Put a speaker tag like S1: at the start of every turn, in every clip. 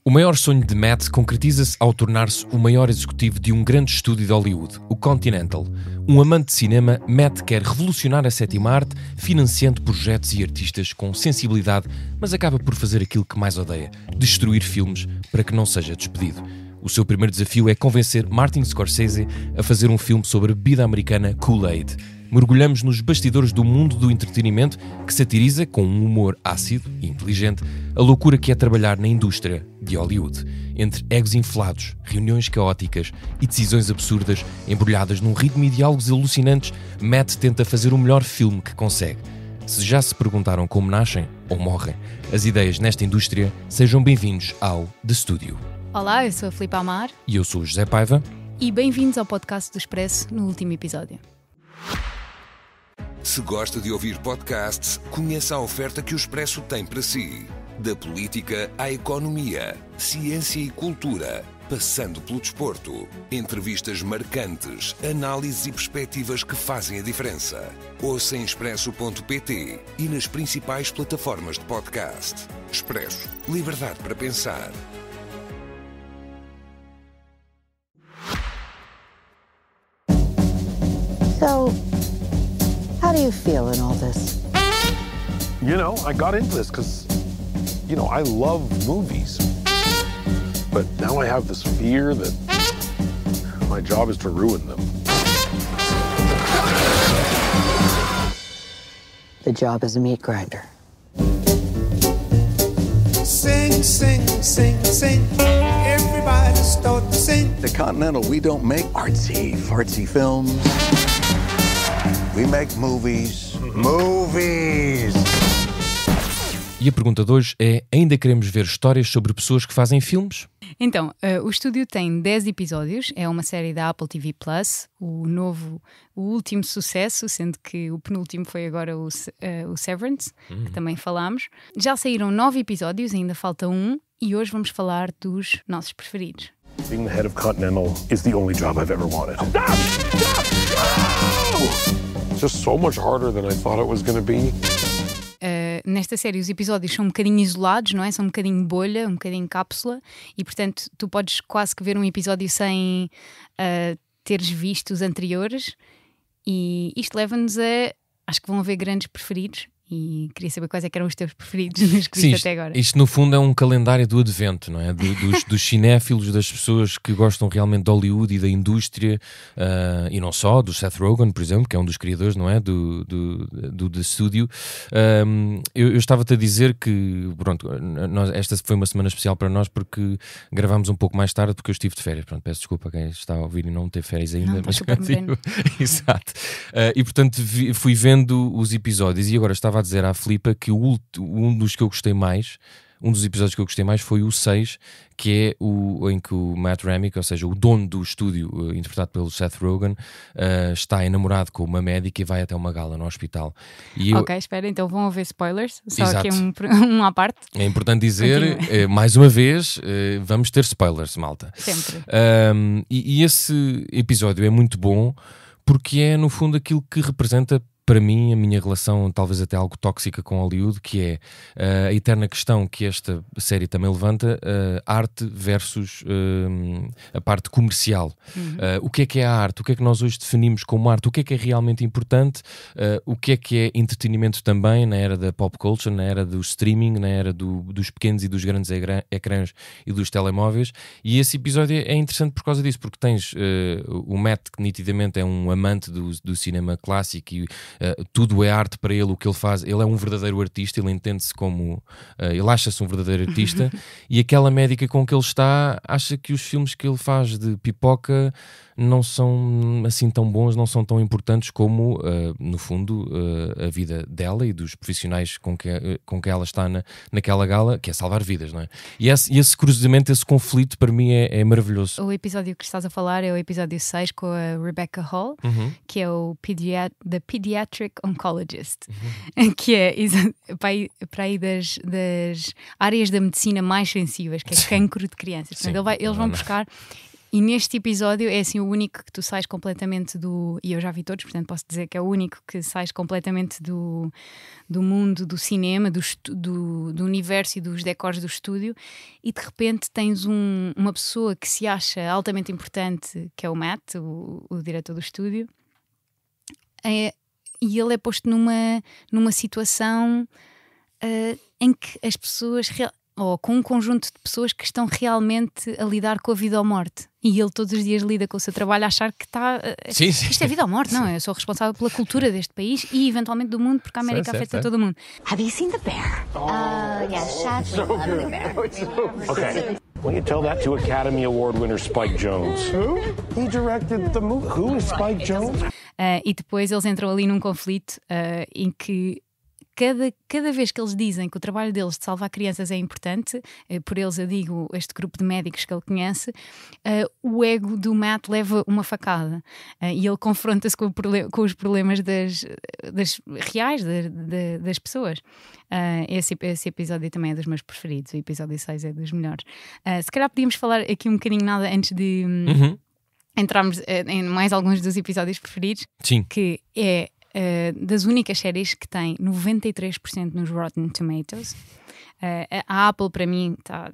S1: O maior sonho de Matt concretiza-se ao tornar-se o maior executivo de um grande estúdio de Hollywood, o Continental. Um amante de cinema, Matt quer revolucionar a sétima arte, financiando projetos e artistas com sensibilidade, mas acaba por fazer aquilo que mais odeia, destruir filmes para que não seja despedido. O seu primeiro desafio é convencer Martin Scorsese a fazer um filme sobre a bebida americana Kool-Aid. Mergulhamos nos bastidores do mundo do entretenimento que satiriza, com um humor ácido e inteligente, a loucura que é trabalhar na indústria de Hollywood. Entre egos inflados, reuniões caóticas e decisões absurdas, embrulhadas num ritmo e diálogos alucinantes, Matt tenta fazer o melhor filme que consegue. Se já se perguntaram como nascem ou morrem as ideias nesta indústria, sejam bem-vindos ao The Studio.
S2: Olá, eu sou a Filipe Amar.
S1: E eu sou o José Paiva.
S2: E bem-vindos ao podcast do Expresso no último episódio.
S3: Se gosta de ouvir podcasts, conheça a oferta que o Expresso tem para si. Da política à economia, ciência e cultura, passando pelo desporto. Entrevistas marcantes, análises e perspectivas que fazem a diferença. Ouça em expresso.pt e nas principais plataformas de podcast. Expresso. Liberdade para pensar.
S4: So, how do you feel in all this?
S5: You know, I got into this because, I love movies. But now I have this fear that my job is to ruin them.
S4: The job is a meat grinder.
S6: Sing, sing, sing, sing. Everybody start to sing.
S7: The Continental, we don't make artsy films. We make movies. Movies!
S1: E a pergunta de hoje é: ainda queremos ver histórias sobre pessoas que fazem filmes?
S2: Então, o estúdio tem 10 episódios, é uma série da Apple TV+, o último sucesso, sendo que o penúltimo foi agora o Severance, que também falámos. Já saíram 9 episódios, ainda falta um, e hoje vamos falar dos nossos preferidos.
S5: Being the head of Continental is the only job I've ever wanted. Stop! Stop! No! It's just so much harder than I thought it was going to be.
S2: Nesta série os episódios são um bocadinho isolados, não é? São um bocadinho bolha, um bocadinho cápsula, e portanto tu podes quase que ver um episódio sem teres visto os anteriores, e isto leva-nos a... Acho que vão haver grandes preferidos, e queria saber quais é que eram os teus preferidos nos que viste até agora.
S1: Isto no fundo é um calendário do advento, não é? Dos cinéfilos, das pessoas que gostam realmente de Hollywood e da indústria, e não só, do Seth Rogen, por exemplo, que é um dos criadores, não é? Do The Studio. Eu estava-te a dizer que, pronto, esta foi uma semana especial para nós porque gravámos um pouco mais tarde, porque eu estive de férias. Pronto, peço desculpa a quem está a ouvir e não teve férias ainda.
S2: Não,
S1: mas exato. E portanto fui vendo os episódios e agora estava a dizer à Filipa que um dos que eu gostei mais, um dos episódios que eu gostei mais foi o 6, que é o em que o Matt Remick, ou seja, o dono do estúdio, interpretado pelo Seth Rogen, está enamorado com uma médica e vai até uma gala no hospital.
S2: Ok, espera, então vão haver spoilers, só
S1: Exato.
S2: aqui um à parte.
S1: É importante dizer, mais uma vez, vamos ter spoilers, malta.
S2: Sempre.
S1: E esse episódio é muito bom porque é, no fundo, aquilo que representa para mim a minha relação, talvez até algo tóxica com Hollywood, que é a eterna questão que esta série também levanta, arte versus a parte comercial. O que é a arte? O que é que nós hoje definimos como arte? O que é realmente importante? O que é entretenimento também na era da pop culture, na era do streaming, na era dos pequenos e dos grandes ecrãs e dos telemóveis? E esse episódio é interessante por causa disso, porque tens o Matt, que nitidamente é um amante do cinema clássico e tudo é arte para ele, o que ele faz. Ele é um verdadeiro artista, ele entende-se como ele acha-se um verdadeiro artista e aquela médica com que ele está acha que os filmes que ele faz de pipoca não são assim tão bons, não são tão importantes como no fundo a vida dela e dos profissionais com que ela está naquela gala, que é salvar vidas, não é? E esse cruzamento, esse conflito para mim é maravilhoso.
S2: O episódio que estás a falar é o episódio 6 com a Rebecca Hall, que é o The Pediatric Oncologist, que é para aí das áreas da medicina mais sensíveis, que é cancro de crianças. Portanto, eles vão buscar E neste episódio é assim o único que tu sais completamente do... E eu já vi todos, portanto posso dizer que é o único que sais completamente do mundo do cinema, do universo e dos decors do estúdio, e de repente tens uma pessoa que se acha altamente importante, que é o Matt, o diretor do estúdio, e ele é posto numa situação em que as pessoas... ou com um conjunto de pessoas que estão realmente a lidar com a vida ou morte. E ele todos os dias lida com o seu trabalho a achar que está...
S1: Sim.
S2: Isto é vida ou morte, não. Eu sou responsável pela cultura deste país e eventualmente do mundo, porque a América afeta todo mundo.
S4: Have you seen The Bear? Yes, sadly, I love The Bear.
S5: Okay. Will you tell that to Academy Award winner Spike Jonze? Who? He directed the movie. Who is Spike Jonze?
S2: E depois eles entram ali num conflito em que cada vez que eles dizem que o trabalho deles de salvar crianças é importante, por eles eu digo este grupo de médicos que ele conhece, o ego do Matt leva uma facada e ele confronta-se com os problemas das reais das pessoas. Esse episódio também é dos meus preferidos, o episódio 6 é dos melhores. Se calhar podíamos falar aqui um bocadinho nada antes de entrarmos em mais alguns dos episódios preferidos.
S1: Sim.
S2: Que é das únicas séries que tem 93% nos Rotten Tomatoes. A Apple, para mim, está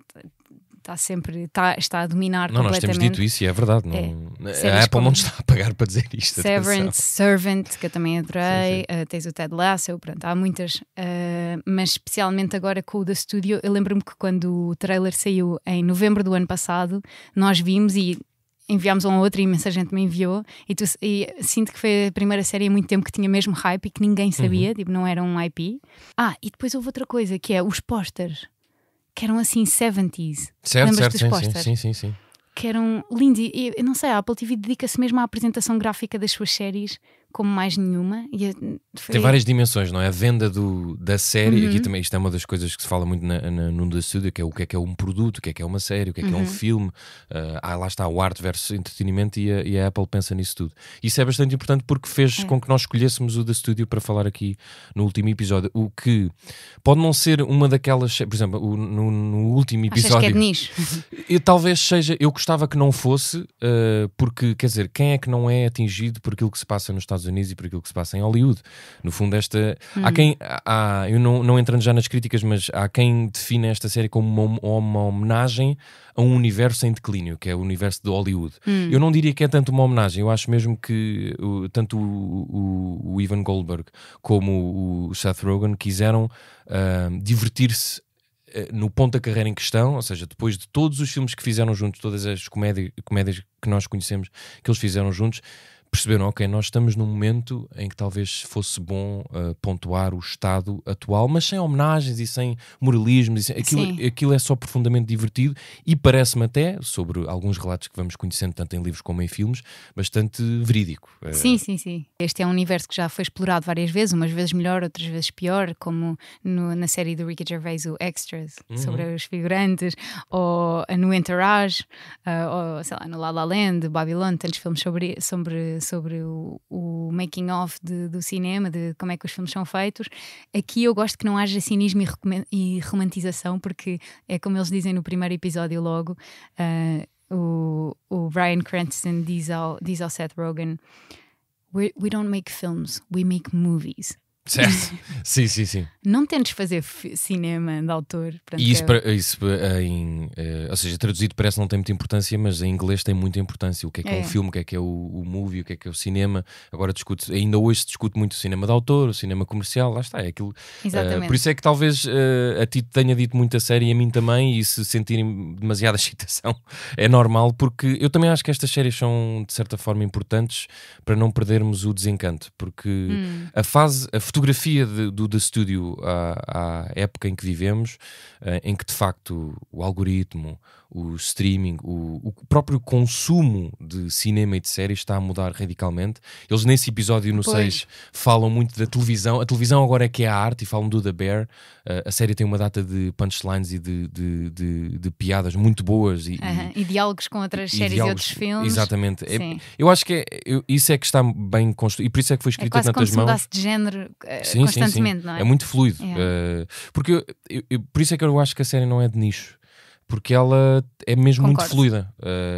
S2: a dominar completamente.
S1: Nós temos dito isso e é verdade. A Apple não está a pagar para dizer isto.
S2: Severance, Servant, que eu também adorei. Tens o Ted Lasso, pronto, há muitas. Mas especialmente agora com o The Studio, eu lembro-me que quando o trailer saiu em novembro do ano passado, nós vimos e enviámos um ao outro e imensa gente me enviou e sinto que foi a primeira série há muito tempo que tinha mesmo hype e que ninguém sabia, tipo, não era um IP. E depois houve outra coisa, que é os posters, que eram assim 70s. Lembras dos posters?
S1: Sim.
S2: Que eram lindos. E eu não sei, a Apple TV dedica-se mesmo à apresentação gráfica das suas séries como mais nenhuma.
S1: Tem várias dimensões, não é? A venda da série, aqui também, isto é uma das coisas que se fala muito no The Studio, que é um produto, o que é uma série, o que é um filme. Lá está o arte versus entretenimento e a Apple pensa nisso tudo. Isso é bastante importante porque fez com que nós escolhêssemos o The Studio para falar aqui no último episódio. O que pode não ser uma daquelas, por exemplo, no último episódio.
S2: Achas que é de nicho?
S1: Talvez seja, eu gostava que não fosse, porque, quer dizer, quem é que não é atingido por aquilo que se passa nos Estados Unidos e por aquilo que se passa em Hollywood? No fundo, há quem, eu não entrando já nas críticas, mas há quem define esta série como uma homenagem a um universo em declínio, que é o universo de Hollywood. Eu não diria que é tanto uma homenagem, eu acho mesmo que tanto o Evan Goldberg como o Seth Rogen quiseram divertir-se no ponto da carreira em questão, ou seja, depois de todos os filmes que fizeram juntos, todas as comédias que nós conhecemos que eles fizeram juntos, perceberam, ok, nós estamos num momento em que talvez fosse bom pontuar o estado atual, mas sem homenagens e sem moralismos, aquilo é só profundamente divertido e parece-me até, sobre alguns relatos que vamos conhecendo tanto em livros como em filmes, bastante verídico.
S2: Sim. Este é um universo que já foi explorado várias vezes, umas vezes melhor, outras vezes pior, como na série do Ricky Gervais, o Extras, sobre os figurantes, ou no Entourage, ou sei lá, no La La Land, Babylon, tantos filmes sobre o making of do cinema, de como é que os filmes são feitos. Aqui eu gosto que não haja cinismo e romantização, porque é como eles dizem no primeiro episódio logo, o Bryan Cranston diz ao Seth Rogen: we don't make films, we make movies.
S1: Certo? Sim.
S2: Não tentes fazer cinema de autor.
S1: E isso ou seja, traduzido parece que não tem muita importância, mas em inglês tem muita importância. O que é um filme, o que é o movie, o que é o cinema. Agora ainda hoje se discute muito o cinema de autor, o cinema comercial, lá está, é aquilo.
S2: Exatamente.
S1: Por isso é que talvez a ti tenha dito muito a série e a mim também, e se sentirem demasiada excitação é normal, porque eu também acho que estas séries são de certa forma importantes para não perdermos o desencanto, porque a fotografia do The Studio à época em que vivemos, em que de facto o algoritmo, o streaming, o próprio consumo de cinema e de séries está a mudar radicalmente. Eles nesse episódio no 6 falam muito da televisão. A televisão agora é que é a arte e falam do The Bear. A série tem uma data de punchlines e de piadas muito boas e
S2: diálogos com outras séries e outros filmes.
S1: Exatamente. Eu acho que isso é que está bem construído e por isso é que foi escrito a tantas mãos.
S2: É quase como se mudasse de género constantemente, não é?
S1: É muito fluido. Porque por isso é que eu acho que a série não é de nicho. porque ela é mesmo muito
S2: Concordo.
S1: fluida.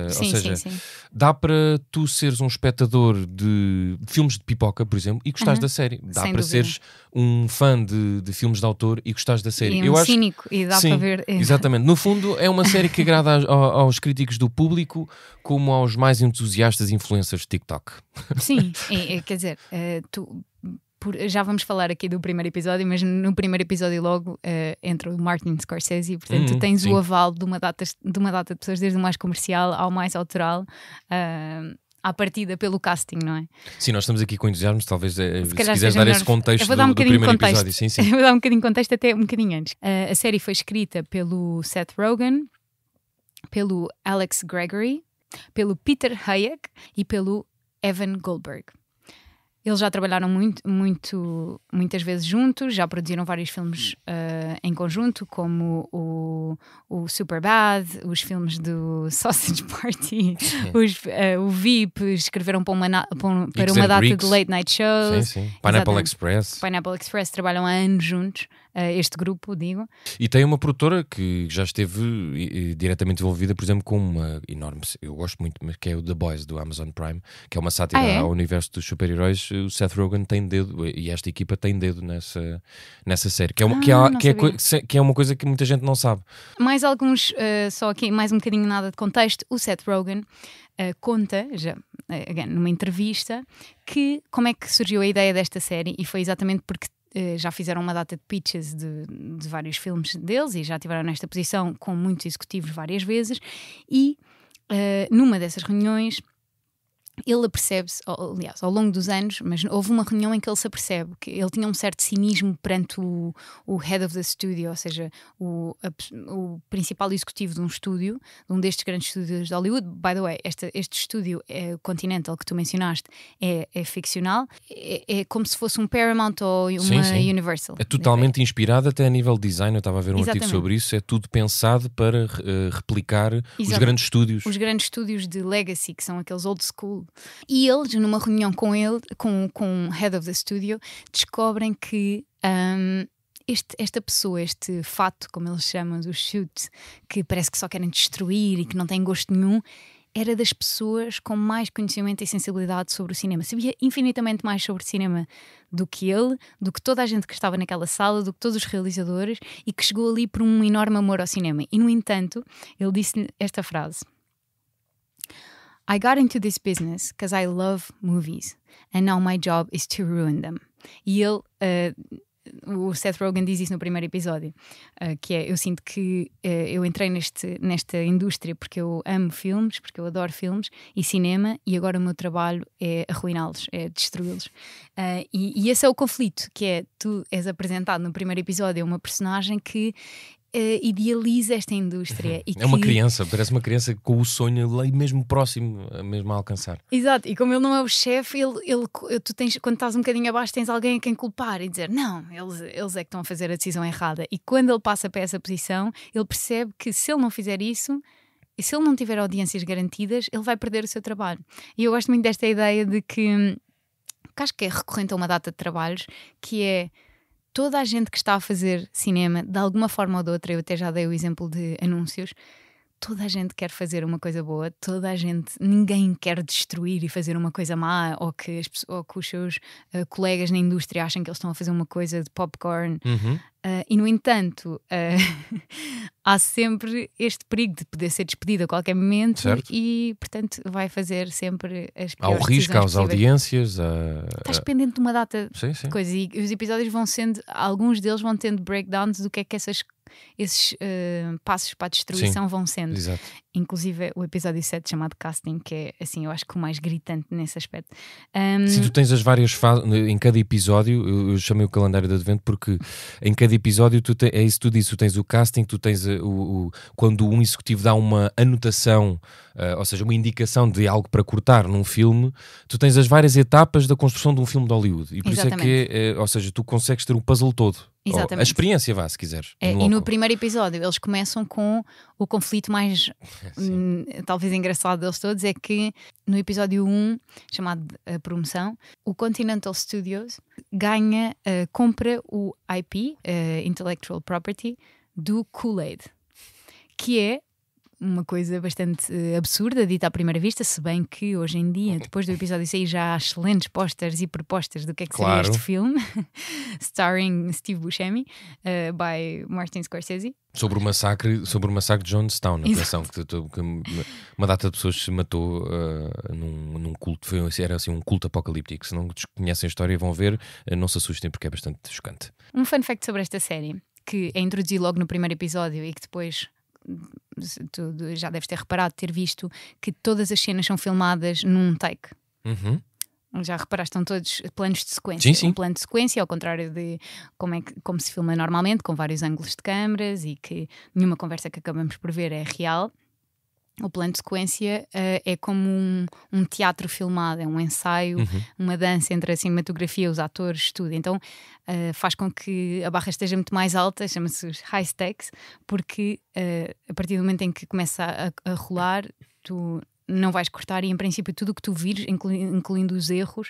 S2: Sim,
S1: Ou seja,
S2: sim.
S1: dá para tu seres um espectador de filmes de pipoca, por exemplo, e gostares da série. Dá
S2: Sem
S1: para
S2: dúvida.
S1: seres um fã de filmes de autor e gostares da série.
S2: E
S1: Eu acho
S2: cínico, e dá
S1: sim,
S2: para ver.
S1: exatamente. No fundo, é uma série que agrada aos críticos do público como aos mais entusiastas influencers de TikTok.
S2: Sim, quer dizer, já vamos falar aqui do primeiro episódio, mas no primeiro episódio logo entra o Martin Scorsese, portanto tu tens
S1: sim.
S2: o aval de uma data de pessoas, desde o mais comercial ao mais autoral, à partida pelo casting, não é?
S1: Sim, nós estamos aqui com entusiasmo, talvez se
S2: calhar
S1: quiseres
S2: seja
S1: dar
S2: melhor-
S1: esse contexto
S2: Eu vou dar um
S1: do
S2: bocadinho de
S1: primeiro
S2: contexto.
S1: episódio. Sim.
S2: Eu vou dar um bocadinho de contexto até um bocadinho antes. A série foi escrita pelo Seth Rogen, pelo Alex Gregory, pelo Peter Hayek e pelo Evan Goldberg. Eles já trabalharam muitas vezes juntos, já produziram vários filmes em conjunto, como o Superbad, os filmes do Sausage Party, o VIP, escreveram para uma data
S1: Greeks.
S2: de late night shows.
S1: Sim. Pineapple
S2: Exatamente.
S1: Express.
S2: Pineapple Express, trabalham há anos juntos, este grupo, digo.
S1: E tem uma produtora que já esteve diretamente envolvida, por exemplo, com uma enorme, eu gosto muito, mas que é o The Boys do Amazon Prime, que é uma sátira ao universo dos super-heróis. O Seth Rogen tem dedo, e esta equipa tem dedo nessa série, que é uma coisa que muita gente não sabe.
S2: Mais alguns, só aqui mais um bocadinho nada de contexto. O Seth Rogen conta, já numa entrevista, que como é que surgiu a ideia desta série, e foi exatamente porque já fizeram uma data de pitches de vários filmes deles e já estiveram nesta posição com muitos executivos várias vezes, e numa dessas reuniões ele apercebe-se, aliás, ao longo dos anos, mas houve uma reunião em que ele se apercebe que ele tinha um certo cinismo perante o head of the studio, ou seja, o principal executivo de um estúdio, de um destes grandes estúdios de Hollywood. By the way, este estúdio, Continental, que tu mencionaste, é ficcional, é como se fosse um Paramount ou uma
S1: Sim.
S2: Universal.
S1: É totalmente inspirado até a nível de design. Eu estava a ver um artigo sobre isso. É tudo pensado para replicar os grandes estúdios.
S2: Os grandes estúdios de legacy, que são aqueles old school. E eles, numa reunião com ele, com o head of the studio, descobrem que esta pessoa, este fato, como eles chamam, o shoot, que parece que só querem destruir e que não tem gosto nenhum, era das pessoas com mais conhecimento e sensibilidade sobre o cinema. Sabia infinitamente mais sobre cinema do que ele, do que toda a gente que estava naquela sala, do que todos os realizadores, e que chegou ali por um enorme amor ao cinema. E, no entanto, ele disse esta frase: I got into this business because I love movies and now my job is to ruin them. E ele, o Seth Rogen diz isso no primeiro episódio, que é: eu sinto que eu entrei nesta indústria porque eu amo filmes, porque eu adoro filmes e cinema, e agora o meu trabalho é arruiná-los, é destruí-los. E esse é o conflito, que é: tu és apresentado no primeiro episódio a uma personagem que idealiza esta indústria. E
S1: é uma criança, parece uma criança com o sonho ali mesmo próximo, mesmo a alcançar.
S2: Exato, e como ele não é o chefe, tu tens, quando estás um bocadinho abaixo, tens alguém a quem culpar e dizer: não, eles é que estão a fazer a decisão errada. E quando ele passa para essa posição, ele percebe que se ele não fizer isso, e se ele não tiver audiências garantidas, ele vai perder o seu trabalho. E eu gosto muito desta ideia de que acho que é recorrente a uma data de trabalhos, que é: toda a gente que está a fazer cinema, de alguma forma ou de outra, eu até já dei o exemplo de anúncios, toda a gente quer fazer uma coisa boa, ninguém quer destruir e fazer uma coisa má, ou que os seus colegas na indústria achem que eles estão a fazer uma coisa de popcorn. E, no entanto, há sempre este perigo de poder ser despedido a qualquer momento, certo? E, portanto, vai fazer sempre as piores decisões.
S1: Há o risco, às audiências.
S2: Estás pendente de uma data
S1: sim.
S2: de coisas, e os episódios vão sendo, alguns deles vão tendo breakdowns do que é que esses passos para a destruição vão sendo.
S1: Exato.
S2: Inclusive o episódio 7 chamado Casting, que é, assim, eu acho que o mais gritante nesse aspecto.
S1: Sim, tu tens as várias fases em cada episódio. Eu chamei o calendário de advento porque em cada episódio é isso que tu dizes: tu tens o casting, tu tens quando um executivo dá uma anotação, ou seja, uma indicação de algo para cortar num filme, tu tens as várias etapas da construção de um filme de Hollywood, e por
S2: Exatamente.
S1: isso é que ou seja, tu consegues ter o puzzle todo.
S2: Exatamente.
S1: A experiência, se quiseres.
S2: E no primeiro episódio eles começam com o conflito mais talvez engraçado deles todos, é que no episódio 1, chamado A Promoção, o Continental Studios compra o IP, Intellectual Property, do Kool-Aid, que é uma coisa bastante absurda, dita à primeira vista, se bem que hoje em dia, depois do episódio sair, já há excelentes posters e propostas do que é que seria este filme, starring Steve Buscemi, by Martin Scorsese.
S1: Sobre o massacre de Jonestown, atenção, que uma data de pessoas se matou num culto, era assim um culto apocalíptico. Se não desconhecem a história e vão ver, não se assustem porque é bastante chocante.
S2: Um fun fact sobre esta série, que é introduzido logo no primeiro episódio e que depois tu já deves ter reparado, ter visto que todas as cenas são filmadas num take. Já reparaste, estão todos planos de sequência.
S1: Sim.
S2: Um plano de sequência, ao contrário de como se filma normalmente, com vários ângulos de câmaras e que nenhuma conversa que acabamos por ver é real. O plano de sequência é como um teatro filmado, é um ensaio, uma dança entre a cinematografia, os atores, tudo. Então faz com que a barra esteja muito mais alta, chama-se high stakes, porque a partir do momento em que começa a rolar, tu não vais cortar e em princípio tudo o que tu vires, incluindo os erros,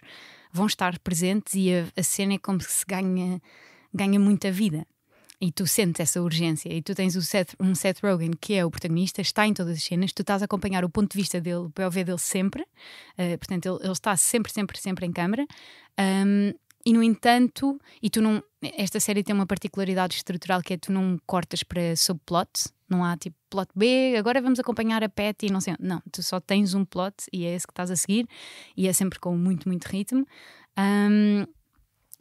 S2: vão estar presentes e a cena é como se ganha muita vida. E tu sentes essa urgência e tu tens um Seth Rogen que é o protagonista, está em todas as cenas, tu estás a acompanhar o ponto de vista dele, o POV dele sempre, portanto ele está sempre em câmara, e no entanto, esta série tem uma particularidade estrutural que é tu não cortas para subplots, não há tipo plot B, agora vamos acompanhar a Patty, não sei, não, tu só tens um plot e é esse que estás a seguir e é sempre com muito ritmo.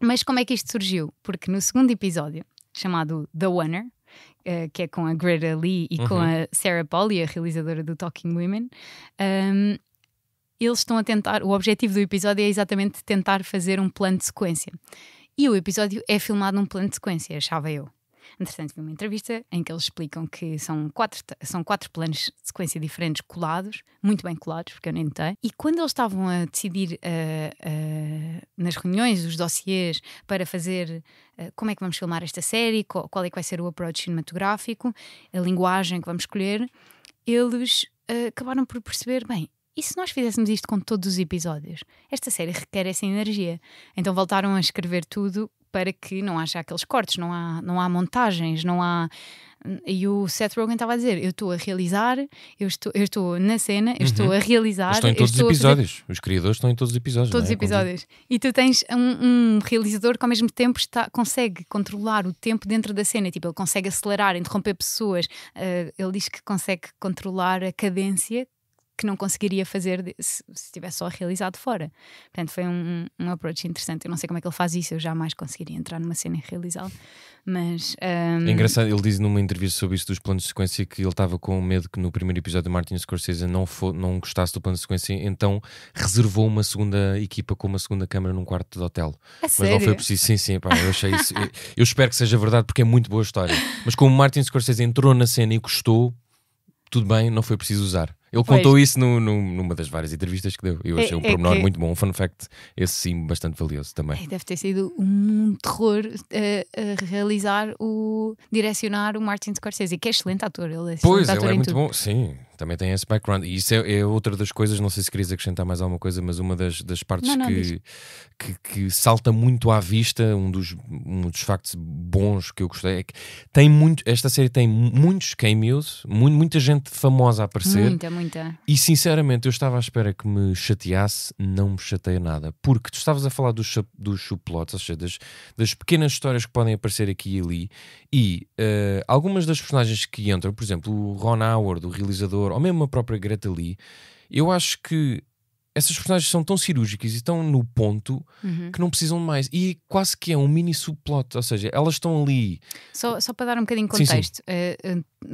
S2: Mas como é que isto surgiu? Porque no segundo episódio, chamado The Oner, que é com a Greta Lee e com a Sarah Polley, a realizadora do Talking Women, eles estão a tentar, o objetivo do episódio é exatamente tentar fazer um plano de sequência. E o episódio é filmado num plano de sequência, achava eu. Entretanto, vi uma entrevista em que eles explicam que são quatro planos de sequência diferentes colados, muito bem colados, porque eu nem notei. E quando eles estavam a decidir nas reuniões, os dossiês, para fazer como é que vamos filmar esta série, qual é que vai ser o approach cinematográfico, a linguagem que vamos escolher, eles acabaram por perceber, bem, e se nós fizéssemos isto com todos os episódios? Esta série requer essa energia. Então voltaram a escrever tudo para que não haja aqueles cortes, não há montagens, não há... E o Seth Rogen estava a dizer, eu estou a realizar, eu estou na cena, eu estou a realizar...
S1: Mas estão em todos os episódios, os criadores estão em todos os episódios.
S2: Todos os episódios. E tu tens um realizador que ao mesmo tempo consegue controlar o tempo dentro da cena, tipo, ele consegue acelerar, interromper pessoas, ele diz que consegue controlar a cadência que não conseguiria fazer se estivesse só realizado fora. Portanto, foi um approach interessante. Eu não sei como é que ele faz isso, eu jamais conseguiria entrar numa cena e realizá-lo. Mas
S1: é engraçado, ele diz numa entrevista sobre isso dos planos de sequência que ele estava com medo que no primeiro episódio de Martin Scorsese não gostasse do plano de sequência, então reservou uma segunda equipa com uma segunda câmara num quarto de hotel. Mas
S2: sério?
S1: não foi preciso. Sim, pá, eu achei isso. Eu espero que seja verdade porque é muito boa a história. Mas como Martin Scorsese entrou na cena e gostou, tudo bem, não foi preciso usar. Ele contou isso numa das várias entrevistas que deu. Eu achei um pormenor muito bom, um fun fact, esse sim, bastante valioso também.
S2: Deve ter sido um terror direcionar o Martin Scorsese, que é excelente ator. Ele é
S1: pois,
S2: ator
S1: ele é muito
S2: tudo.
S1: bom, sim, também tem esse background. E isso é outra das coisas, não sei se querias acrescentar mais alguma coisa, mas uma das partes que salta muito à vista, um dos factos bons que eu gostei, é que esta série tem muitos cameos, muita gente famosa a aparecer.
S2: Muita.
S1: E sinceramente eu estava à espera que me chateasse, não me chateia nada, porque tu estavas a falar dos subplots, ou seja, das pequenas histórias que podem aparecer aqui e ali, e algumas das personagens que entram, por exemplo o Ron Howard, o realizador, ou mesmo a própria Greta Lee, eu acho que essas personagens são tão cirúrgicas e estão no ponto que não precisam de mais. E quase que é um mini subplot, ou seja, elas estão ali.
S2: Só para dar um bocadinho de contexto,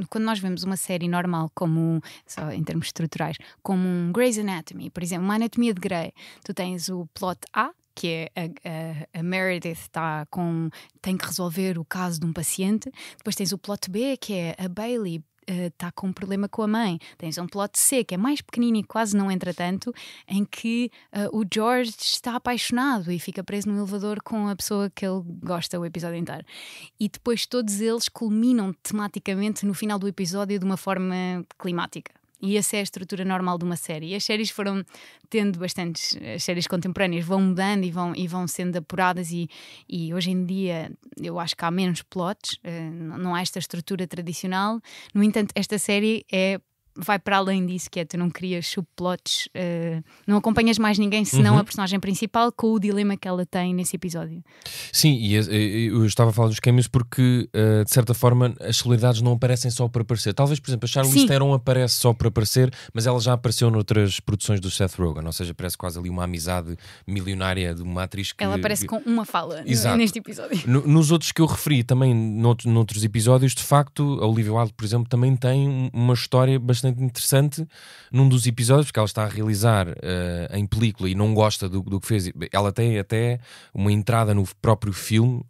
S2: quando nós vemos uma série normal, como, só em termos estruturais, como um Grey's Anatomy, por exemplo, uma Anatomia de Grey, tu tens o plot A, que é a Meredith tem que resolver o caso de um paciente, depois tens o plot B, que é a Bailey está com um problema com a mãe. Tens um plot C, que é mais pequenino e quase não entra tanto, em que o George está apaixonado e fica preso no elevador com a pessoa que ele gosta o episódio inteiro. E depois todos eles culminam tematicamente no final do episódio de uma forma climática. E essa é a estrutura normal de uma série. E as séries foram tendo bastantes... As séries contemporâneas vão mudando e vão sendo apuradas e hoje em dia eu acho que há menos plots, não há esta estrutura tradicional. No entanto, esta série vai para além disso, que é tu não crias subplots, não acompanhas mais ninguém senão a personagem principal com o dilema que ela tem nesse episódio.
S1: Sim, e eu estava a falar dos cameos porque de certa forma as celebridades não aparecem só para aparecer. Talvez, por exemplo, a Charlize Theron aparece só para aparecer, mas ela já apareceu noutras produções do Seth Rogen, ou seja, parece quase ali uma amizade milionária de uma atriz que...
S2: Ela aparece com uma fala neste episódio.
S1: Nos outros que eu referi também, noutros episódios, de facto, a Olivia Wilde, por exemplo, também tem uma história bastante interessante num dos episódios, porque ela está a realizar em película e não gosta do que fez. Ela tem até uma entrada no próprio filme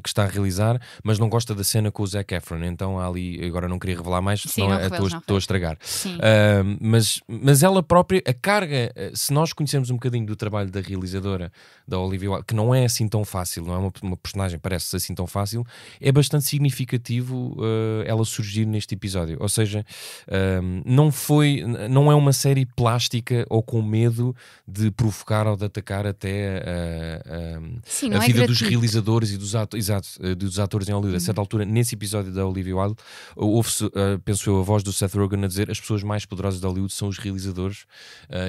S1: que está a realizar, mas não gosta da cena com o Zac Efron, então ali, agora não queria revelar mais, senão estou a estragar. Mas ela própria, a carga, se nós conhecermos um bocadinho do trabalho da realizadora, da Olivia Wilde, que não é assim tão fácil, não é uma personagem, parece assim tão fácil, é bastante significativo ela surgir neste episódio. Ou seja, não é uma série plástica ou com medo de provocar ou de atacar até a vida dos realizadores e dos atores em Hollywood. A certa altura, nesse episódio da Olivia Wilde, ouve-se, penso eu, a voz do Seth Rogen a dizer: as pessoas mais poderosas de Hollywood são os realizadores,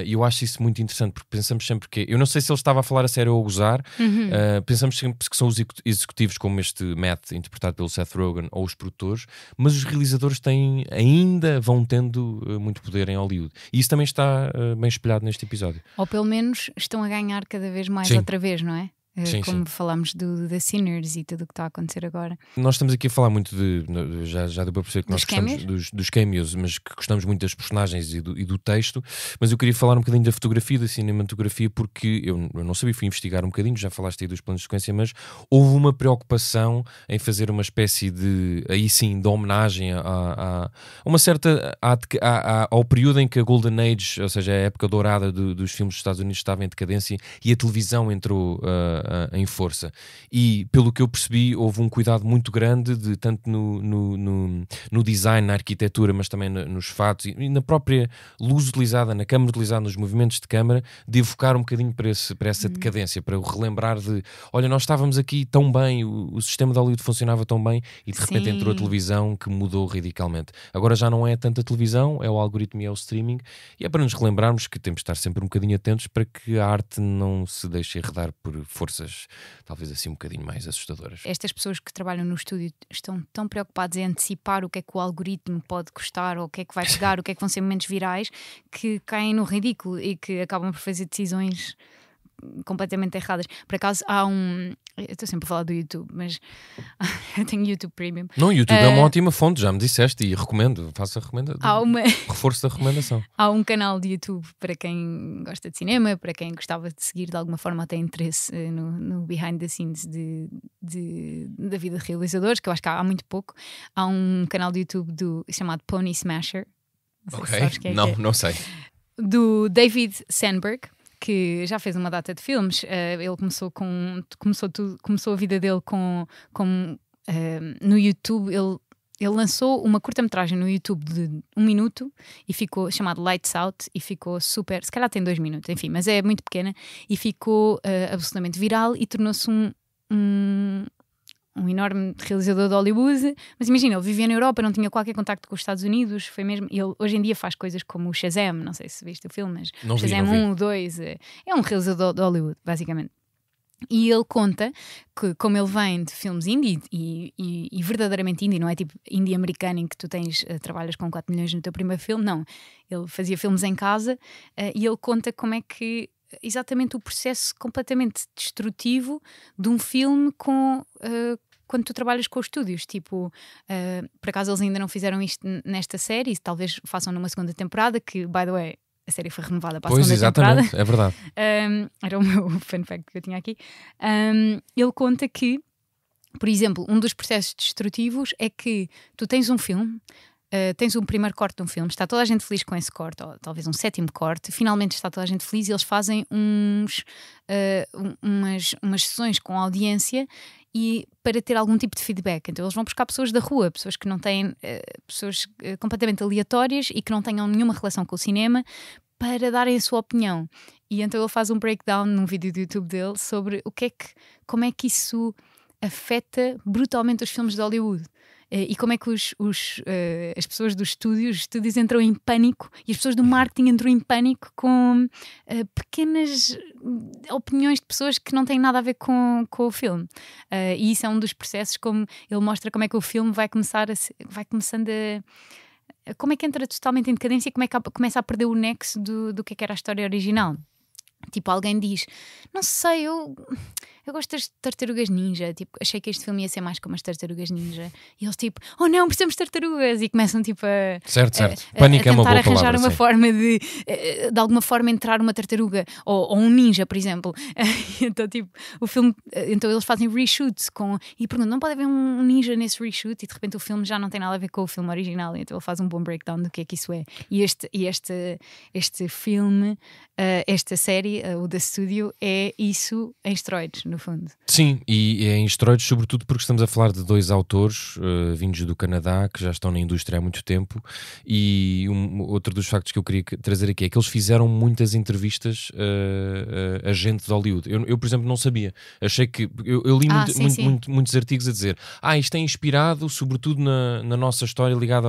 S1: e eu acho isso muito interessante, porque pensamos sempre que, eu não sei se ele estava a falar a sério ou a gozar, pensamos sempre que são os executivos como este Matt, interpretado pelo Seth Rogen, ou os produtores, mas os realizadores ainda vão tendo muito poder em Hollywood. E isso também está bem espelhado neste episódio.
S2: Ou pelo menos estão a ganhar cada vez mais outra vez, não é? Como falámos do The Sinners e tudo o que está a acontecer agora.
S1: Nós estamos aqui a falar muito já deu para perceber que nós gostamos dos cameos, mas que gostamos muito das personagens e do texto, mas eu queria falar um bocadinho da fotografia, da cinematografia, porque eu não sabia, fui investigar um bocadinho, já falaste aí dos planos de sequência, mas houve uma preocupação em fazer uma espécie de, aí sim, de homenagem a uma certa, ao período em que a Golden Age, ou seja, a época dourada dos filmes dos Estados Unidos, estava em decadência e a televisão entrou em força, e pelo que eu percebi houve um cuidado muito grande tanto no design, na arquitetura, mas também nos fatos e na própria luz utilizada, na câmara utilizada, nos movimentos de câmara, de evocar um bocadinho para essa decadência, para o relembrar de, olha, nós estávamos aqui tão bem, o sistema de Hollywood funcionava tão bem e de repente entrou a televisão que mudou radicalmente. Agora já não é tanta televisão, é o algoritmo e é o streaming, e é para nos relembrarmos que temos de estar sempre um bocadinho atentos para que a arte não se deixe enredar por forças talvez assim um bocadinho mais assustadoras.
S2: Estas pessoas que trabalham no estúdio estão tão preocupadas em antecipar o que é que o algoritmo pode custar, ou o que é que vai pegar, o que é que vão ser momentos virais, que caem no ridículo e que acabam por fazer decisões completamente erradas. Por acaso eu estou sempre a falar do YouTube, mas eu tenho YouTube Premium.
S1: Não, o YouTube é uma ótima fonte, já me disseste, e recomendo, faça reforço da recomendação.
S2: Há um canal de YouTube para quem gosta de cinema, para quem gostava de seguir de alguma forma, tem interesse no behind the scenes da vida de realizadores, que eu acho que há muito pouco. Há um canal de YouTube chamado Pony Smasher.
S1: Não sei.
S2: Do David Sandberg, que já fez uma data de filmes. Ele começou a vida dele no YouTube. Ele lançou uma curta-metragem no YouTube de 1 minuto e ficou chamado Lights Out, e ficou super, se calhar tem 2 minutos, enfim, mas é muito pequena, e ficou absolutamente viral e tornou-se um enorme realizador de Hollywood. Mas imagina, ele vivia na Europa, não tinha qualquer contacto com os Estados Unidos, foi mesmo. Ele hoje em dia faz coisas como o Shazam, não sei se viste o filme, mas
S1: não
S2: Shazam
S1: vi.
S2: 1, 2, é um realizador de Hollywood, basicamente. E ele conta que, como ele vem de filmes indie e verdadeiramente indie, não é tipo indie americano em que tu trabalhas com 4 milhões no teu primeiro filme, não. Ele fazia filmes em casa, e ele conta como é que exatamente o processo completamente destrutivo de um filme quando tu trabalhas com os estúdios, tipo, por acaso eles ainda não fizeram isto nesta série, talvez façam numa segunda temporada, que, by the way, a série foi renovada para a segunda temporada.
S1: Pois, exatamente, é verdade.
S2: Era o meu fun fact que eu tinha aqui. Ele conta que, por exemplo, um dos processos destrutivos é que tu tens um filme, tens um primeiro corte de um filme, está toda a gente feliz com esse corte, ou talvez um 7º corte, finalmente está toda a gente feliz, e eles fazem umas sessões com audiência e para ter algum tipo de feedback. Então eles vão buscar pessoas da rua, pessoas que não têm, pessoas completamente aleatórias e que não tenham nenhuma relação com o cinema, para darem a sua opinião. E então ele faz um breakdown num vídeo do YouTube dele sobre como é que isso afeta brutalmente os filmes de Hollywood. E como é que as pessoas dos estúdios, os estúdios entram em pânico e as pessoas do marketing entram em pânico com pequenas opiniões de pessoas que não têm nada a ver com o filme. E isso é um dos processos, como ele mostra como é que o filme vai começando a... Como é que entra totalmente em decadência e como é que começa a perder o nexo do que era a história original. Tipo, alguém diz, não sei, eu gosto das Tartarugas Ninja, tipo, achei que este filme ia ser mais como as Tartarugas Ninja, e eles tipo, oh não, precisamos de tartarugas, e começam tipo a
S1: Pânico é uma boa
S2: tentar arranjar
S1: palavra,
S2: uma
S1: sim.
S2: forma de alguma forma entrar uma tartaruga ou um ninja, por exemplo. Então tipo, o filme, então eles fazem reshoots e perguntam, não pode haver um ninja nesse reshoot, e de repente o filme já não tem nada a ver com o filme original, então ele faz um bom breakdown do que é que isso é. E este filme, esta série, o The Studio, é isso em esteroides, no fundo.
S1: Sim, e é em esteroides, sobretudo porque estamos a falar de dois autores vindos do Canadá, que já estão na indústria há muito tempo, e outro dos factos que eu queria trazer aqui é que eles fizeram muitas entrevistas a gente de Hollywood. Eu, por exemplo, não sabia. Achei que... Eu li muitos artigos a dizer isto é inspirado, sobretudo na nossa história ligada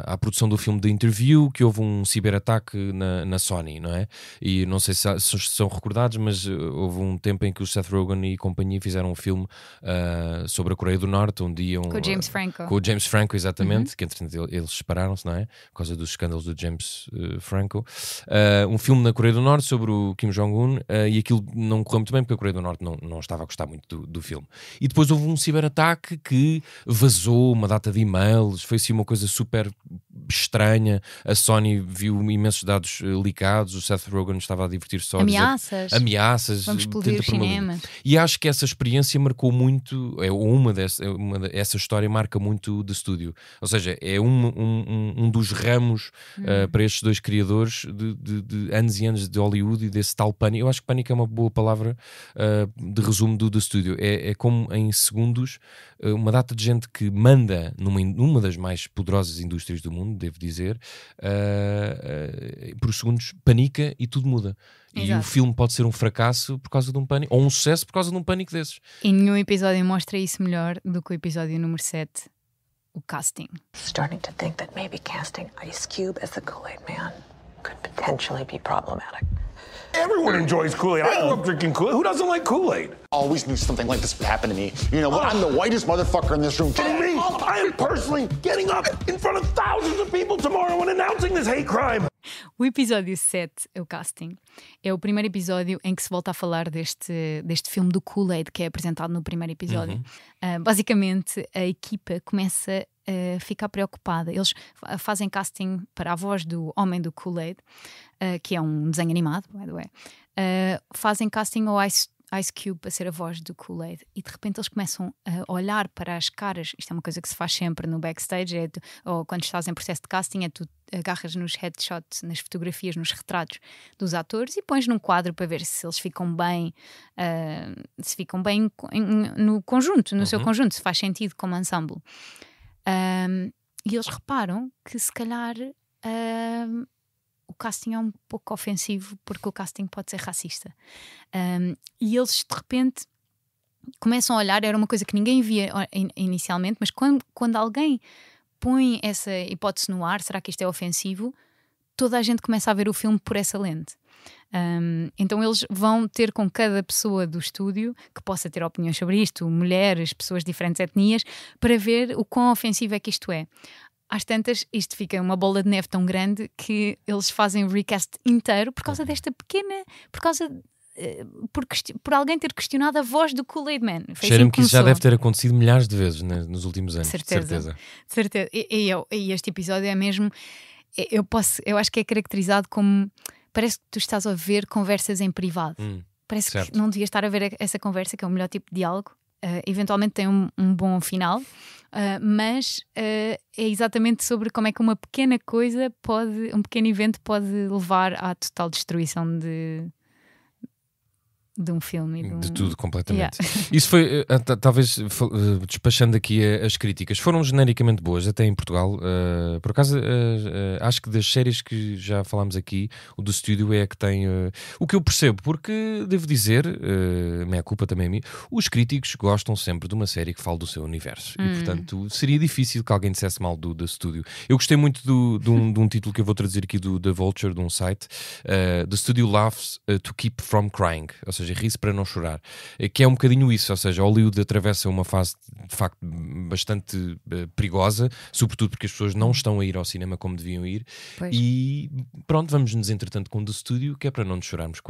S1: à produção do filme The Interview, que houve um ciberataque na Sony, não é? E não sei se são recordados, mas houve um tempo em que o Seth Rogen e companhia fizeram um filme sobre a Coreia do Norte, onde iam...
S2: Com o James Franco.
S1: Com o James Franco, exatamente, que entretanto eles separaram-se, não é? Por causa dos escândalos do James Franco. Um filme na Coreia do Norte sobre o Kim Jong-un, e aquilo não correu muito bem porque a Coreia do Norte não estava a gostar muito do filme. E depois houve um ciberataque que vazou uma data de e-mails, foi assim uma coisa super estranha. A Sony viu imensos dados leakados, o Seth Rogen estava a divertir-se só ameaças,
S2: vamos explodir os cinemas.
S1: E acho que essa experiência marcou muito, essa história marca muito de estúdio, ou seja, é um dos ramos para estes dois criadores de anos e anos de Hollywood e desse tal pânico. Eu acho que pânico é uma boa palavra de resumo do estúdio. É como em segundos uma data de gente que manda numa das mais poderosas indústrias do mundo, devo dizer, por segundos panica e tudo muda.
S2: Exato.
S1: E o filme pode ser um fracasso por causa de um pânico, ou um sucesso por causa de um pânico desses.
S2: E nenhum episódio mostra isso melhor do que o episódio número 7, o casting.
S4: Starting to think that maybe casting Ice Cube as the Kool-Aid Man could potentially be problematic.
S5: Everyone enjoys Kool-Aid. I grew up drinking Kool-Aid. Who doesn't like Kool-Aid?
S8: Always knew something like this would happen to me. You know what? I'm the whitest motherfucker in this room.
S5: And me, I am personally getting up in front of thousands of people tomorrow and announcing this hate crime.
S2: O episódio 7, o casting, é o primeiro episódio em que se volta a falar deste filme do Kool-Aid que é apresentado no primeiro episódio. Basicamente, a equipa começa a ficar preocupada. Eles fazem casting para a voz do homem do Kool-Aid, que é um desenho animado, by the way. Fazem casting ao Ice Cube para ser a voz do Kool-Aid, e de repente eles começam a olhar para as caras. Isto é uma coisa que se faz sempre no backstage, ou quando estás em processo de casting, tu agarras nos headshots, nas fotografias, nos retratos dos atores e pões num quadro para ver se eles ficam bem, no conjunto, no seu conjunto, se faz sentido como ensemble. E eles reparam que se calhar o casting é um pouco ofensivo, porque o casting pode ser racista. E eles de repente começam a olhar, era uma coisa que ninguém via inicialmente, mas quando alguém põe essa hipótese no ar, será que isto é ofensivo? Toda a gente começa a ver o filme por essa lente. Então eles vão ter com cada pessoa do estúdio que possa ter opiniões sobre isto, mulheres, pessoas de diferentes etnias, para ver o quão ofensivo é que isto é. Às tantas, isto fica uma bola de neve tão grande que eles fazem o recast inteiro por causa desta pequena... por alguém ter questionado a voz do Kool-Aid Man.
S1: Cheira-me que isso já deve ter acontecido milhares de vezes, né, nos últimos anos.
S2: Certeza. E este episódio é mesmo... Eu acho que é caracterizado como... Parece que tu estás a ver conversas em privado. Parece certo. Que não devias estar a ver essa conversa, que é o melhor tipo de diálogo. Eventualmente tem um bom final, mas é exatamente sobre como é que uma pequena coisa um pequeno evento pode levar à total destruição de um filme.
S1: De tudo, completamente.
S2: Yeah.
S1: Isso foi, talvez, despachando aqui as críticas, foram genericamente boas, até em Portugal. Por acaso, acho que das séries que já falámos aqui, o do Studio é a que tem... o que eu percebo, porque, devo dizer, minha culpa também é minha, os críticos gostam sempre de uma série que fala do seu universo. E, portanto, seria difícil que alguém dissesse mal do Studio. Eu gostei muito de um título que eu vou traduzir aqui do The Vulture, de um site. The Studio laughs to keep from crying. Ou seja, ri-se para não chorar, que é um bocadinho isso, ou seja, Hollywood atravessa uma fase de facto bastante perigosa, sobretudo porque as pessoas não estão a ir ao cinema como deviam ir.
S2: Pois.
S1: E pronto, vamos-nos entretanto com o The Studio, que é para não chorarmos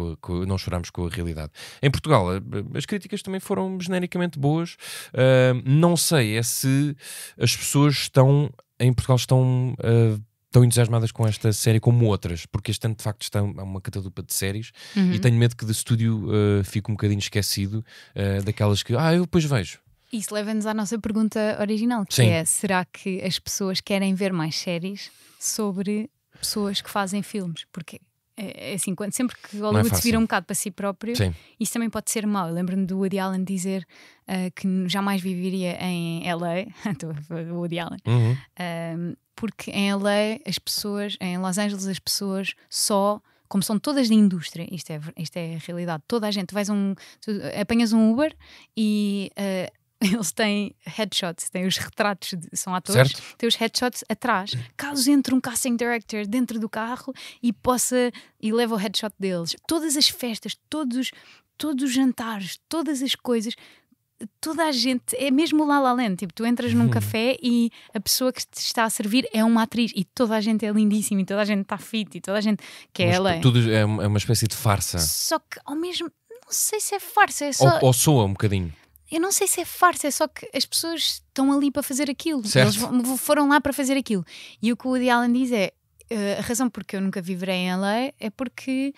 S1: não chorarmos com a realidade. Em Portugal, as críticas também foram genericamente boas. Não sei se as pessoas em Portugal estão tão entusiasmadas com esta série como outras, porque este ano de facto está uma catadupa de séries e tenho medo que The Studio fique um bocadinho esquecido daquelas que eu depois vejo.
S2: Isso leva-nos à nossa pergunta original, que
S1: Sim.
S2: é: será que as pessoas querem ver mais séries sobre pessoas que fazem filmes? Porque assim, sempre que Hollywood se vira um bocado para si próprio,
S1: Sim.
S2: isso também pode ser mau. Eu lembro-me do Woody Allen dizer que jamais viveria em LA. O Woody Allen. Porque em LA em Los Angeles as pessoas como são todas da indústria, isto é a realidade, toda a gente, tu apanhas um Uber e eles têm headshots, têm os retratos, são atores,
S1: certo.
S2: têm os headshots atrás. Caso entre um casting director dentro do carro e leva o headshot deles, todas as festas, todos os jantares, todas as coisas, toda a gente, é mesmo o La La Land, tipo, tu entras num café e a pessoa que te está a servir é uma atriz e toda a gente é lindíssima e toda a gente está fit e toda a gente que é ela.
S1: Tudo é uma espécie de farsa.
S2: Só que ao mesmo, não sei se é farsa, é só...
S1: ou soa um bocadinho.
S2: Eu não sei se é farsa, é só que as pessoas estão ali para fazer aquilo.
S1: Certo.
S2: Eles foram lá para fazer aquilo. E o que o Woody Allen diz é: a razão porque eu nunca viverei em LA é porque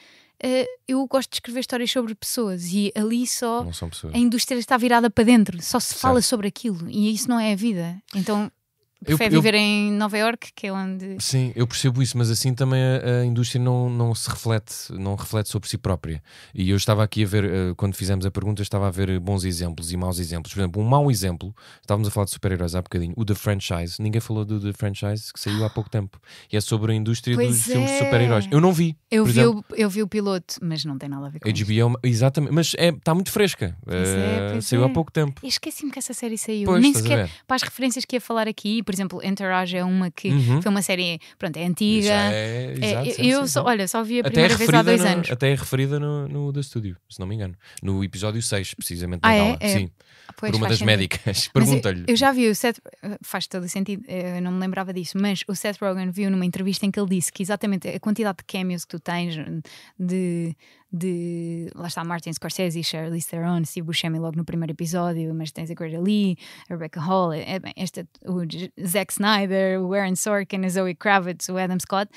S2: eu gosto de escrever histórias sobre pessoas e ali só
S1: Não são pessoas.
S2: a indústria está virada para dentro, só se fala
S1: Certo.
S2: sobre aquilo e isso não é a vida. Então prefere viver em Nova Iorque, que é onde...
S1: Sim, eu percebo isso, mas assim também a indústria não se reflete, não reflete sobre si própria. E eu estava aqui a ver, quando fizemos a pergunta, eu estava a ver bons exemplos e maus exemplos. Por exemplo, um mau exemplo, estávamos a falar de super-heróis há bocadinho, o The Franchise. Ninguém falou do The Franchise, que saiu há pouco tempo. E é sobre a indústria dos filmes de super-heróis. Eu não vi.
S2: Eu vi o piloto, mas não tem nada a ver com isso.
S1: HBO, exatamente, mas está muito fresca.
S2: Pois
S1: Saiu
S2: é.
S1: há pouco tempo.
S2: Eu esqueci-me que essa série saiu.
S1: Pois,
S2: Nem
S1: estás a
S2: sequer
S1: ver.
S2: para as referências que ia falar aqui. Por exemplo, Entourage é uma que foi uma série, pronto, é antiga.
S1: Já é, exato,
S2: eu
S1: sim.
S2: olha, só vi a primeira vez há 2 anos.
S1: Até é referida no The Studio, se não me engano. No episódio 6, precisamente.
S2: Ah,
S1: na
S2: é?
S1: gala.
S2: É.
S1: Sim.
S2: Pois,
S1: Por uma
S2: faz
S1: das
S2: sentido.
S1: médicas.
S2: Mas
S1: Pergunta-lhe.
S2: eu já vi o Seth, faz todo o sentido, eu não me lembrava disso, mas o Seth Rogen viu numa entrevista em que ele disse que exatamente a quantidade de cameos que tu tens lá está Martin Scorsese, Charlize Theron, Steve Buscemi logo no primeiro episódio, mas tens a Greta Lee, a Rebecca Hall, o Zack Snyder, o Aaron Sorkin, a Zoe Kravitz, o Adam Scott.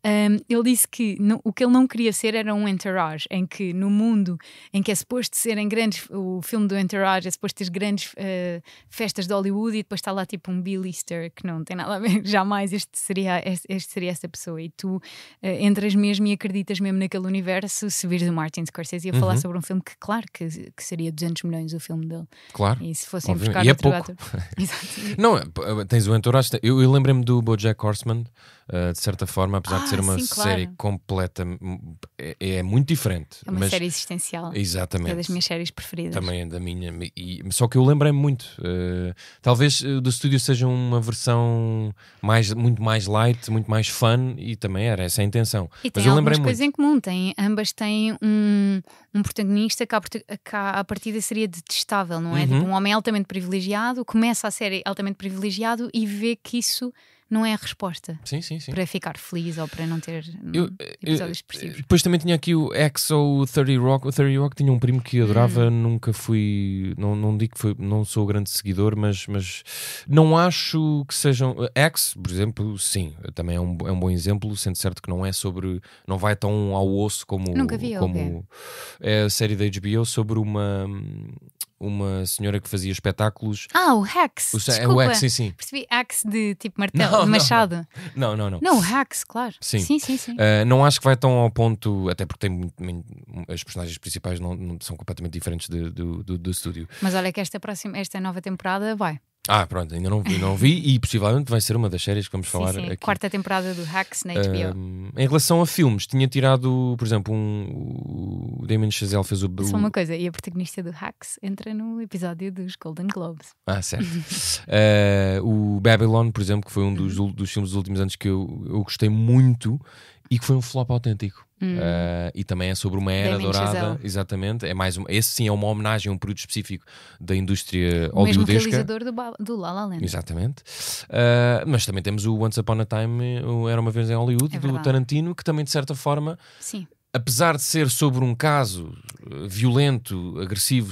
S2: Ele disse que o que ele não queria ser era um Entourage, em que no mundo em que é suposto serem grandes, o filme do Entourage é suposto ter grandes festas de Hollywood e depois está lá tipo um B-lister que não tem nada a ver, jamais este seria essa pessoa e tu entras mesmo e acreditas mesmo naquele universo se vires o Martin Scorsese a falar sobre um filme que claro que seria 200 milhões o filme dele.
S1: Claro.
S2: E se fossem
S1: Obviamente.
S2: buscar
S1: E é
S2: outro
S1: pouco.
S2: ator. Exato.
S1: Não, tens o Entourage. Eu lembrei-me do BoJack Horseman, de certa forma, apesar de ser uma
S2: sim, claro.
S1: série completa, é muito diferente.
S2: É uma
S1: mas,
S2: série existencial.
S1: exatamente.
S2: É das minhas séries preferidas.
S1: Também é da minha. Só que eu lembrei-me muito. Talvez do estúdio seja uma versão muito mais light, muito mais fun, e também era essa a intenção.
S2: E
S1: Mas
S2: tem
S1: eu
S2: algumas
S1: lembrei-me
S2: coisas
S1: muito.
S2: em comum. Ambas têm um protagonista que à partida seria detestável, não é? Tipo, um homem altamente privilegiado, começa a ser altamente privilegiado e vê que isso não é a resposta
S1: Sim.
S2: para ficar feliz ou para não ter episódios depressivos.
S1: Depois também tinha aqui o X ou o 30 Rock. O 30 Rock tinha um primo que adorava, nunca fui. Não digo que foi, não sou grande seguidor, mas não acho que sejam. X, por exemplo, sim, também é um bom exemplo, sendo certo que não é sobre. Não vai tão ao osso como.
S2: Nunca vi,
S1: como é a série da HBO sobre uma senhora que fazia espetáculos.
S2: O Hacks.
S1: É o
S2: Desculpa.
S1: X, sim.
S2: Percebi Axe de tipo martelo. Machado.
S1: Não.
S2: Não, Hacks, claro.
S1: Sim.
S2: Sim.
S1: Não acho que vai tão ao ponto, até porque tem as personagens principais não são completamente diferentes do estúdio.
S2: Mas olha que esta nova temporada vai.
S1: Pronto, ainda não vi e possivelmente vai ser uma das séries que vamos falar
S2: sim.
S1: aqui.
S2: Quarta temporada do Hacks na HBO.
S1: Em relação a filmes, tinha tirado, por exemplo, o Damien Chazelle fez
S2: Só uma coisa, e a protagonista do Hacks entra no episódio dos Golden Globes.
S1: Certo. O Babylon, por exemplo, que foi um dos filmes dos últimos anos que eu gostei muito e que foi um flop autêntico. E também é sobre uma era dourada.
S2: Chazelle.
S1: Exatamente. Esse sim é uma homenagem a um período específico da indústria
S2: o mesmo
S1: hollywoodesca.
S2: realizador do La La Land.
S1: Exatamente. Mas também temos o Once Upon a Time, Era Uma Vez em Hollywood, do Tarantino, que também de certa forma,
S2: sim,
S1: apesar de ser sobre um caso violento, agressivo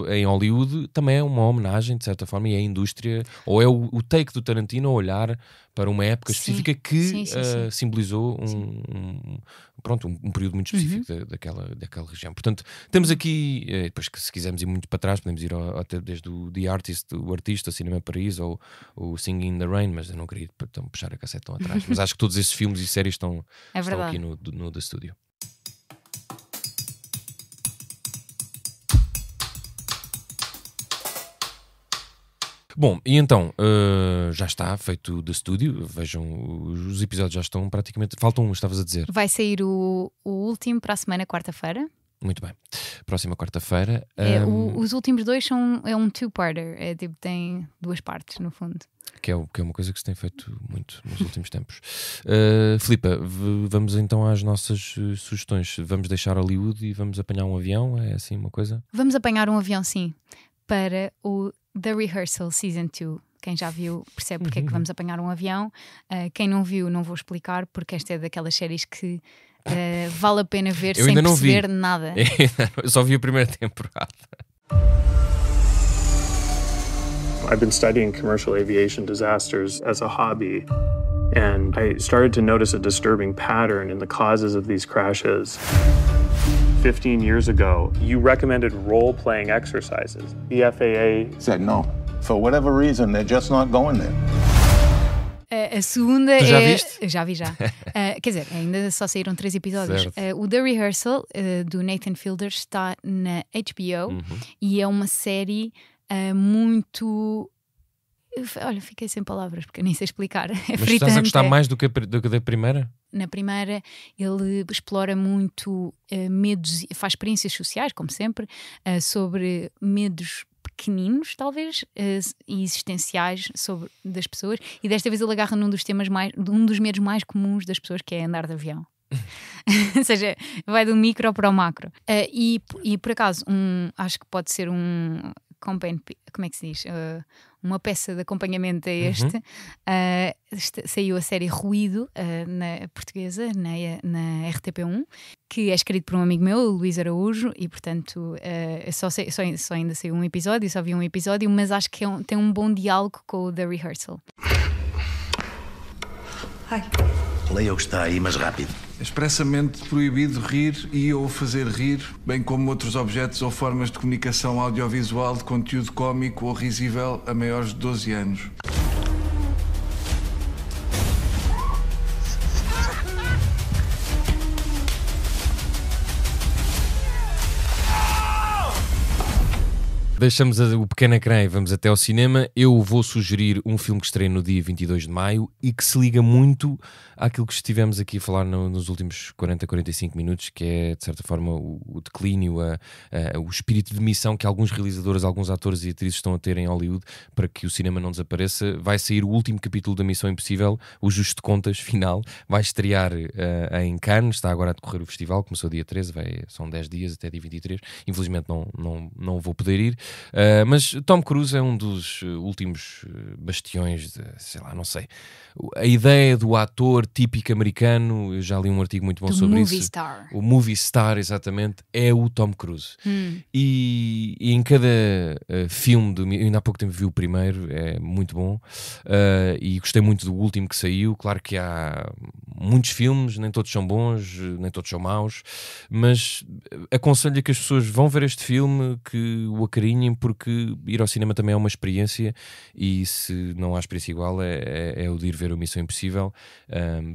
S1: em Hollywood, também é uma homenagem de certa forma, e é a indústria, ou é o take do Tarantino a olhar para uma época específica que simbolizou um período muito específico daquela região. Portanto, temos aqui, depois que se quisermos ir muito para trás, podemos ir até desde o The Artist, o Artista, Cinema Paris, ou o Singing in the Rain, mas eu não queria puxar a cassete tão atrás. Mas acho que todos esses filmes e séries estão aqui no The Studio. Bom, e então, já está feito The Studio. Vejam, os episódios já estão praticamente... Faltam um, estavas a dizer.
S2: Vai sair o último para a semana, quarta-feira.
S1: Muito bem. Próxima quarta-feira.
S2: Os últimos dois é um two-parter. Tem duas partes, no fundo.
S1: Que é uma coisa que se tem feito muito nos últimos tempos. Filipa, vamos então às nossas sugestões. Vamos deixar Hollywood e vamos apanhar um avião? É assim uma coisa?
S2: Vamos apanhar um avião, sim, para o The Rehearsal Season 2. Quem já viu percebe porque é que vamos apanhar um avião. Quem não viu, não vou explicar, porque esta é daquelas séries que vale a pena ver sem perceber nada.
S1: Eu só vi a primeira temporada.
S9: I've been studying commercial aviation disasters as a hobby, and I started to notice a disturbing pattern in the causes of these crashes. 15 years ago, you recommended role-playing exercises. The FAA
S7: said no. For whatever reason, they're just not going there.
S2: A segunda
S1: tu já viste?
S2: Já vi. Quer dizer, ainda só saíram 3 episódios. O The Rehearsal, do Nathan Fielder, está na HBO e é uma série muito... Olha, fiquei sem palavras porque eu nem sei explicar.
S1: Mas estás a gostar mais do que da primeira?
S2: Na primeira ele explora muito medos, faz experiências sociais, como sempre, sobre medos pequeninos, talvez, e existenciais das pessoas, e desta vez ele agarra num dos medos mais comuns das pessoas, que é andar de avião. Ou seja, vai do micro para o macro. E por acaso, acho que pode ser como é que se diz? Uma peça de acompanhamento a este. Saiu a série Ruído, na portuguesa, na RTP1, que é escrito por um amigo meu, o Luís Araújo, e portanto só ainda saiu um episódio, só vi um episódio, mas acho que tem um bom diálogo com o The Rehearsal.
S10: Hi. Leia o que está aí, mas rápido.
S11: É expressamente proibido rir e ou fazer rir, bem como outros objetos ou formas de comunicação audiovisual de conteúdo cómico ou risível a maiores de 12 anos.
S1: Deixamos o pequeno ecrã e vamos até ao cinema. Eu vou sugerir um filme que estreia no dia 22 de maio e que se liga muito àquilo que estivemos aqui a falar nos últimos 40-45 minutos, que é, de certa forma, o declínio, o espírito de missão que alguns realizadores, alguns atores e atrizes estão a ter em Hollywood para que o cinema não desapareça. Vai sair o último capítulo da Missão Impossível, o Justo de Contas final. Vai estrear em Cannes, está agora a decorrer o festival, começou dia 13, são 10 dias até dia 23. Infelizmente não vou poder ir. Mas Tom Cruise é um dos últimos bastiões de, sei lá, não sei, a ideia do ator típico americano. Eu já li um artigo muito bom sobre isso.
S2: Star.
S1: O movie star, exatamente, é o Tom Cruise. E em cada filme, ainda há pouco tempo vi o primeiro, é muito bom, e gostei muito do último que saiu. Claro que há muitos filmes, nem todos são bons, nem todos são maus, mas aconselho que as pessoas vão ver este filme, que o acarinhem sublinhem, porque ir ao cinema também é uma experiência, e se não há experiência igual é o de ir ver o Missão Impossível.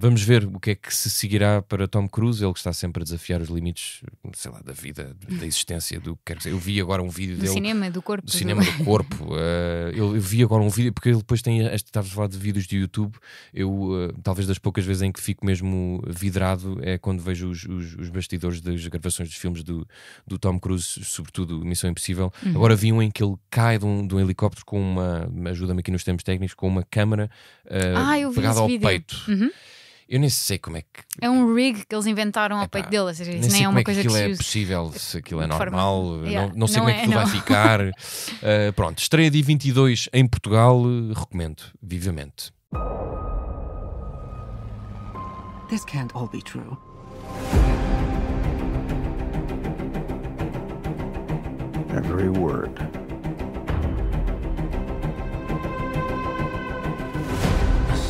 S1: Vamos ver o que é que se seguirá para Tom Cruise, ele que está sempre a desafiar os limites, sei lá, da vida, da existência, do que quer dizer. Eu vi agora um vídeo dele.
S2: Cinema, do corpo.
S1: Do cinema do corpo. Eu vi agora um vídeo, porque ele depois tem, estavas a falar de vídeos de YouTube, talvez das poucas vezes em que fico mesmo vidrado é quando vejo os bastidores das gravações dos filmes do Tom Cruise, sobretudo Missão Impossível. Agora vi um em que ele cai de um helicóptero com uma, ajuda-me aqui nos termos técnicos, com uma câmara pegada ao peito. Eu nem sei como é que...
S2: É um rig que eles inventaram ao peito dele, ou seja, isso nem é uma coisa que
S1: aquilo é possível, se aquilo é normal, não sei como é que aquilo vai ficar. Pronto, estreia dia 22 em Portugal, recomendo vivamente.
S12: This can't all be true.
S7: Every word.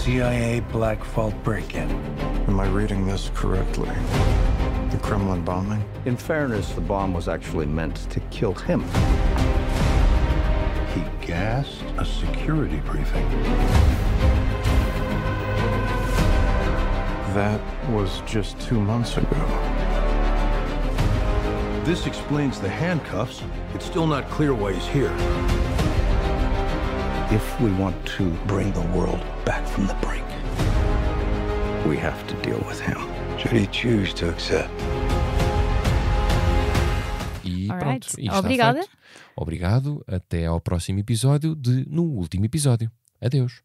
S10: CIA Black Vault break-in.
S13: Am I reading this correctly? The Kremlin bombing?
S14: In fairness, the bomb was actually meant to kill him.
S7: He gassed a security briefing.
S13: That was just 2 months ago.
S15: This explains the handcuffs. It's still not clear why he's here.
S14: If we want to bring the world back from the brink, we have to deal with him.
S15: Should he choose to accept?
S1: E pronto, obrigada. Feito. Obrigado, até ao próximo episódio de No Último Episódio. Adeus.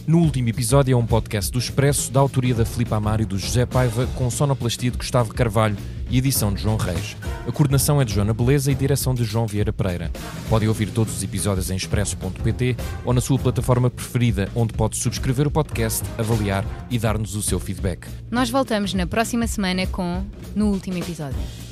S1: No Último Episódio é um podcast do Expresso, da autoria da Filipe Amaro e do José Paiva, com sonoplastia de Gustavo Carvalho e edição de João Reis. A coordenação é de Joana Beleza e direção de João Vieira Pereira. Podem ouvir todos os episódios em expresso.pt ou na sua plataforma preferida, onde pode subscrever o podcast, avaliar e dar-nos o seu feedback.
S2: Nós voltamos na próxima semana com No Último Episódio.